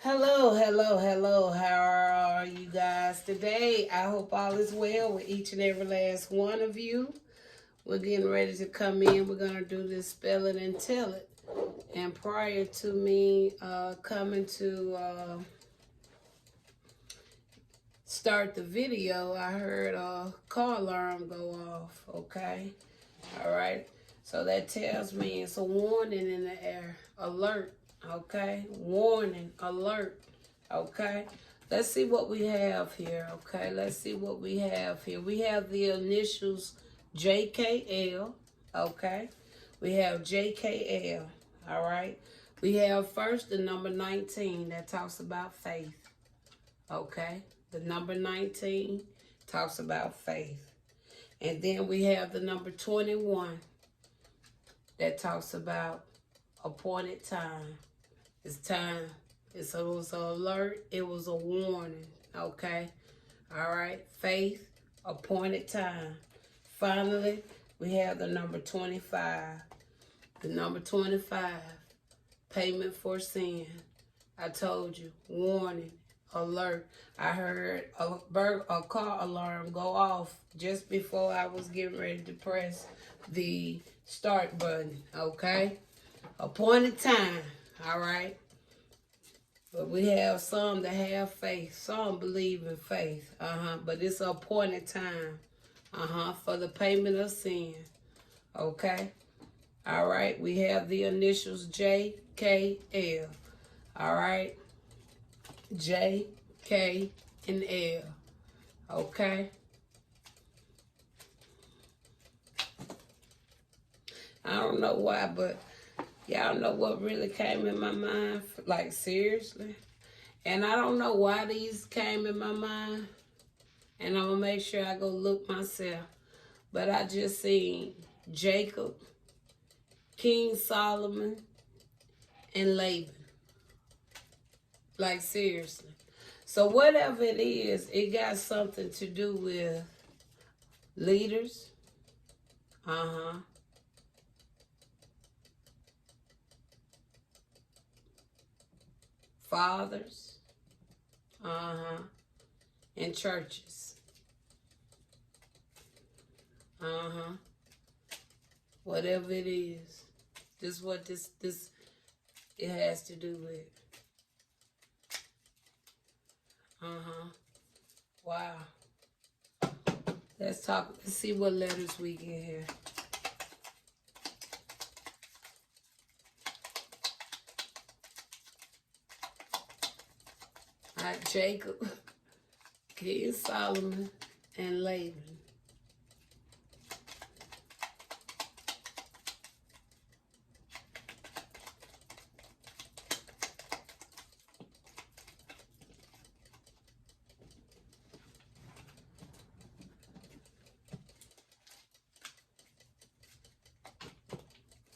Hello, hello, hello. How are you guys today? I hope all is well with each and every last one of you. We're getting ready to come in. We're going to do this spell it and tell it. And prior to me coming to start the video, I heard a car alarm go off, okay? All right. So that tells me it's a warning in the air. Alert. Okay. Warning. Alert. Okay. Let's see what we have here. Okay. Let's see what we have here. We have the initials JKL. Okay. We have JKL. All right. We have first the number 19 that talks about faith. Okay. The number 19 talks about faith. And then we have the number 21 that talks about appointed time. It's time. It was an alert. It was a warning. Okay. All right. Faith, appointed time. Finally, we have the number 25. The number 25, payment for sin. I told you, warning, alert. I heard a car alarm go off just before I was getting ready to press the start button, okay? Appointed time, all right? But we have some that have faith. Some believe in faith, but it's an appointed time, for the payment of sin, okay? All right, we have the initials JKL, all right? J, K, and L. Okay? I don't know why, but y'all know what really came in my mind? Like, seriously? And I don't know why these came in my mind. And I'm going to make sure I go look myself. But I just seen Jacob, King Solomon, and Laban. Like, seriously. So whatever it is, it got something to do with leaders. Fathers. And churches. Whatever it is. This is what this it has to do with. Wow. Let's see what letters we get here. All right, Jacob, King Solomon, and Laban.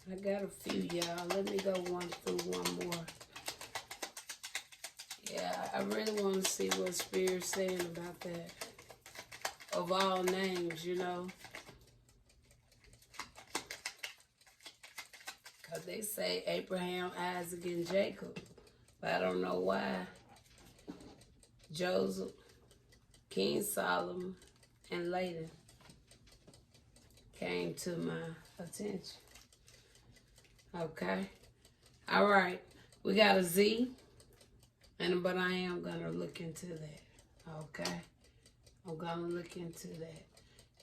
I got a few, y'all. Let me go one more. Yeah, I really want to see what Spirit's saying about that. Of all names, you know. Because they say Abraham, Isaac, and Jacob. But I don't know why. Joseph, King Solomon, and Laban came to my attention. Okay. All right. We got a Z. But I am going to look into that. Okay. I'm going to look into that.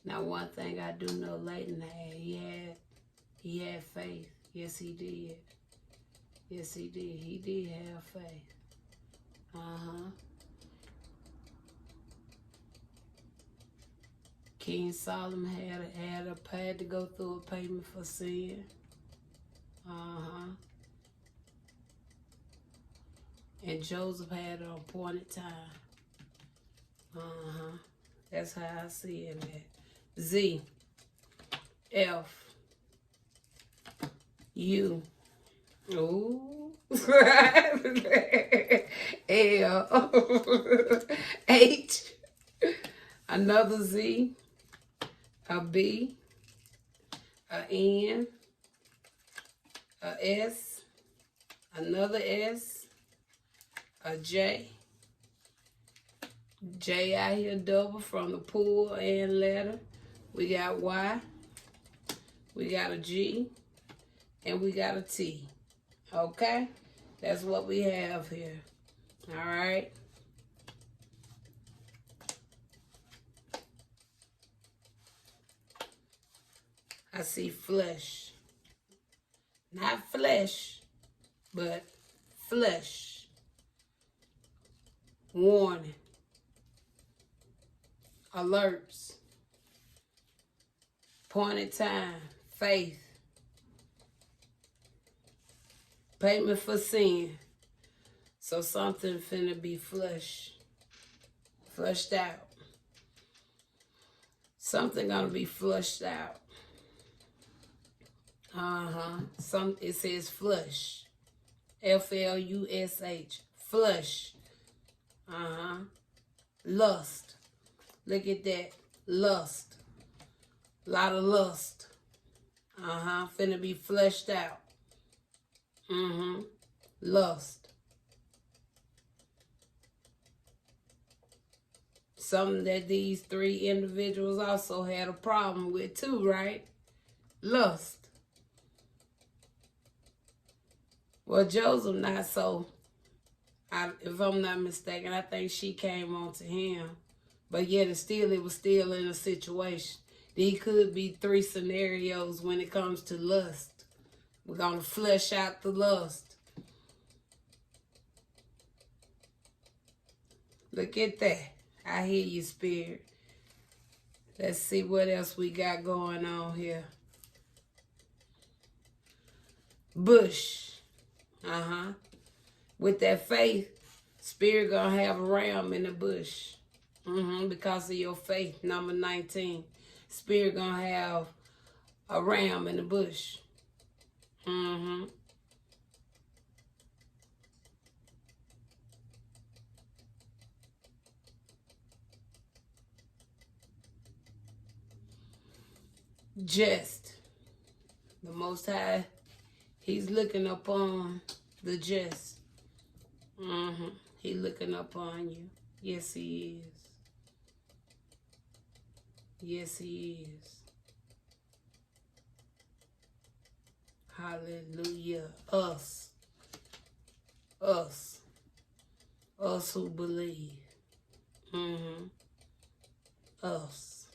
Now, one thing I do know Laban had, he had faith. Yes, he did. Yes, he did. He did have faith. King Solomon had to go through a payment for sin. And Joseph had an appointed time. That's how I see it. Z, F, U, ooh, L, H, another Z, a B, a N, a S, another S, a J. J out here double from the pull and letter. We got Y. We got a G. And we got a T. Okay? That's what we have here. All right? I see flesh. Not flesh, but flesh. Warning. Alerts. Appointed time. Faith. Payment for sin. So something finna be fleshed out. Something gonna be flushed out. It says flush. F-L-U-S-H. Flush. Lust. Look at that. Lust. A lot of lust. Finna be fleshed out. Lust. Something that these three individuals also had a problem with too, right? Lust. Well, Joseph not so, if I'm not mistaken, I think she came on to him. But yet it was still in a situation. These could be three scenarios when it comes to lust. We're going to flesh out the lust. Look at that. I hear you, Spirit. Let's see what else we got going on here. Bush. With that faith, Spirit gonna have a ram in the bush. Because of your faith, number 19. Spirit gonna have a ram in the bush. Just. The Most High, He's looking upon the just. He looking upon you. Yes, He is. Yes, He is. Hallelujah. Us. Us. Us who believe. Us.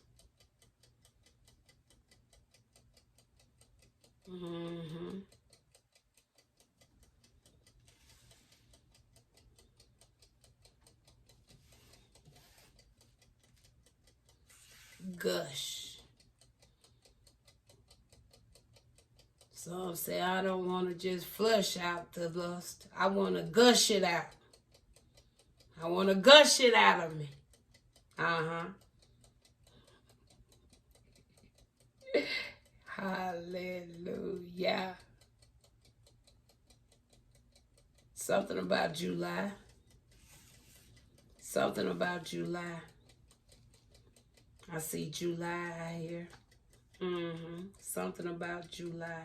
Gush. Some say, I don't want to just flush out the lust. I want to gush it out. I want to gush it out of me. Hallelujah. Something about July. Something about July. I see July out here. Something about July.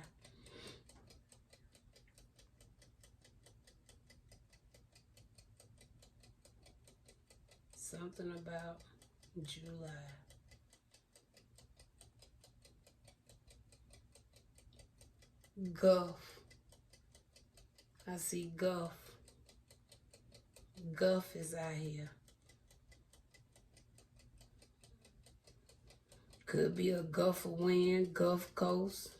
Something about July. Gulf. I see Gulf. Gulf is out here. Could be a Gulf of wind, Gulf Coast.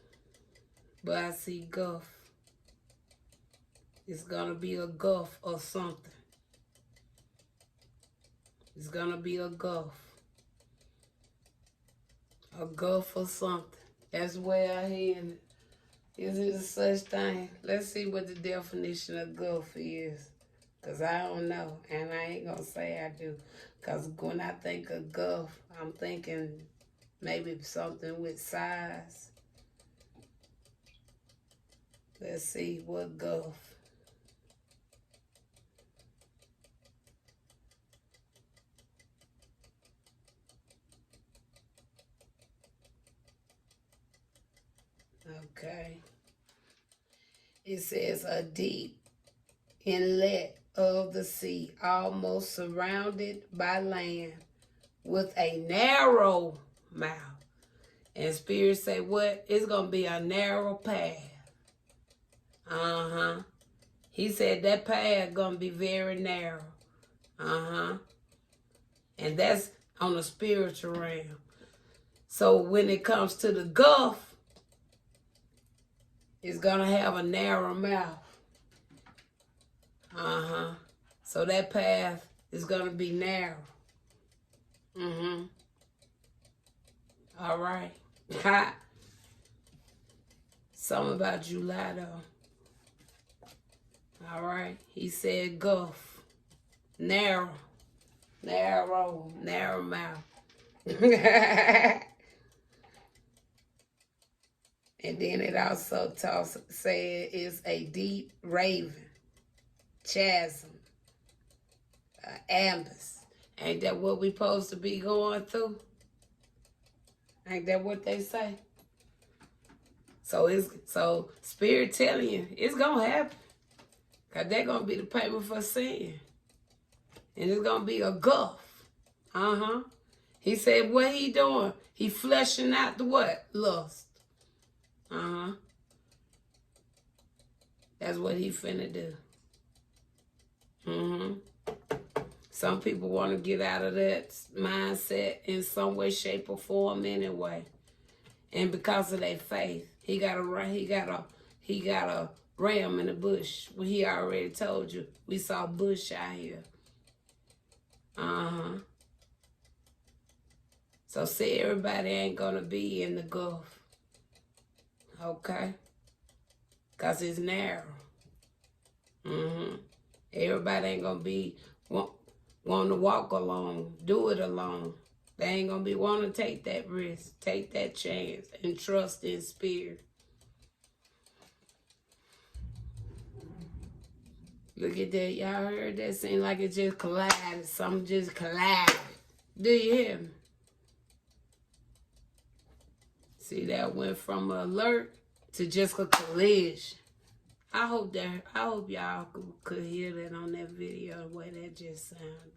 But I see Gulf. It's going to be a Gulf or something. It's going to be a Gulf. A Gulf or something. That's where I hear it. Is it such thing? Let's see what the definition of Gulf is. Because I don't know. And I ain't going to say I do. Because when I think of Gulf, I'm thinking maybe something with size. Let's see what Gulf. Okay. It says a deep inlet of the sea, almost surrounded by land, with a narrow mouth. And Spirit say what? It's going to be a narrow path. He said that path going to be very narrow. And that's on the spiritual realm. So when it comes to the Gulf, it's going to have a narrow mouth. So that path is going to be narrow. All right. Something about July, though. All right. He said Gulf. Narrow mouth. And then it also said it's a deep raven, chasm, abyss. Ain't that what we supposed to be going through? Ain't that what they say? So Spirit telling you it's gonna happen. Cause they're gonna be the payment for sin. And it's gonna be a gulf. He said what he doing? He fleshing out the what? Lust. That's what he finna do. Some people want to get out of that mindset in some way, shape, or form anyway. And because of their faith, he got a ram in the bush. Well, he already told you we saw bush out here. So see, everybody ain't gonna be in the Gulf. Okay? Because it's narrow. Everybody ain't gonna be want to walk alone, do it alone. They ain't gonna be wanting to take that risk, take that chance, and trust in Spirit. Look at that. Y'all heard that? Seemed like it just collided. Something just collided. Do you hear me? See, that went from an alert to just a collision. I hope y'all could hear that on that video, the way that just sounded.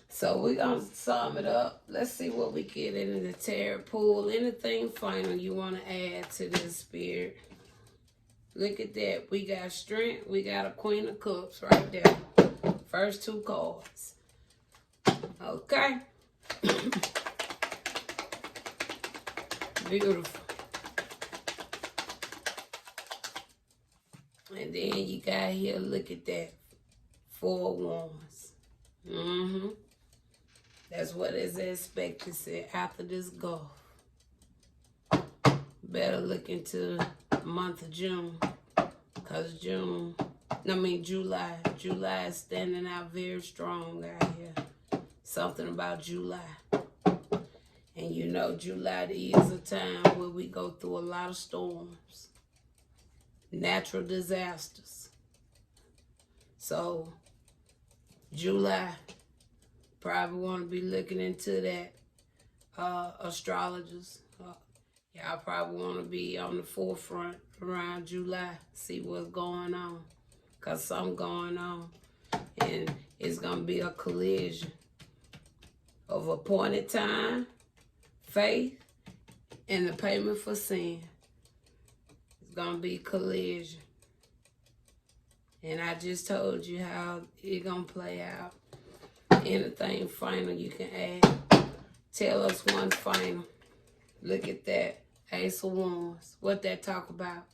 So we're going to sum it up. Let's see what we get in the tarot pool. Anything final you want to add to this, Spirit? Look at that. We got strength. We got a Queen of Cups right there. First two cards. Okay. Beautiful. And then you got here, look at that. 4 wands. That's what is expected after this Gulf. Better look into the month of June. Because July is standing out very strong out here. Something about July. And you know July is a time where we go through a lot of storms. Natural disasters. So, July, probably want to be looking into that. Astrologers. Y'all probably want to be on the forefront around July. See what's going on. Because something going on. And it's going to be a collision of appointed time, faith, and the payment for sin. It's going to be collision. And I just told you how it's going to play out. Anything final you can add. Tell us one final. Look at that. Ace of Wands. What that talk about?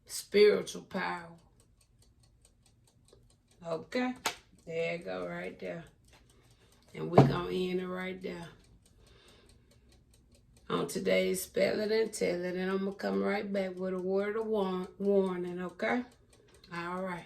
Spiritual power. Okay. There you go right there. And we're going to end it right there. On today's Spell It and Tell It. And I'm going to come right back with a word of warning, okay? All right.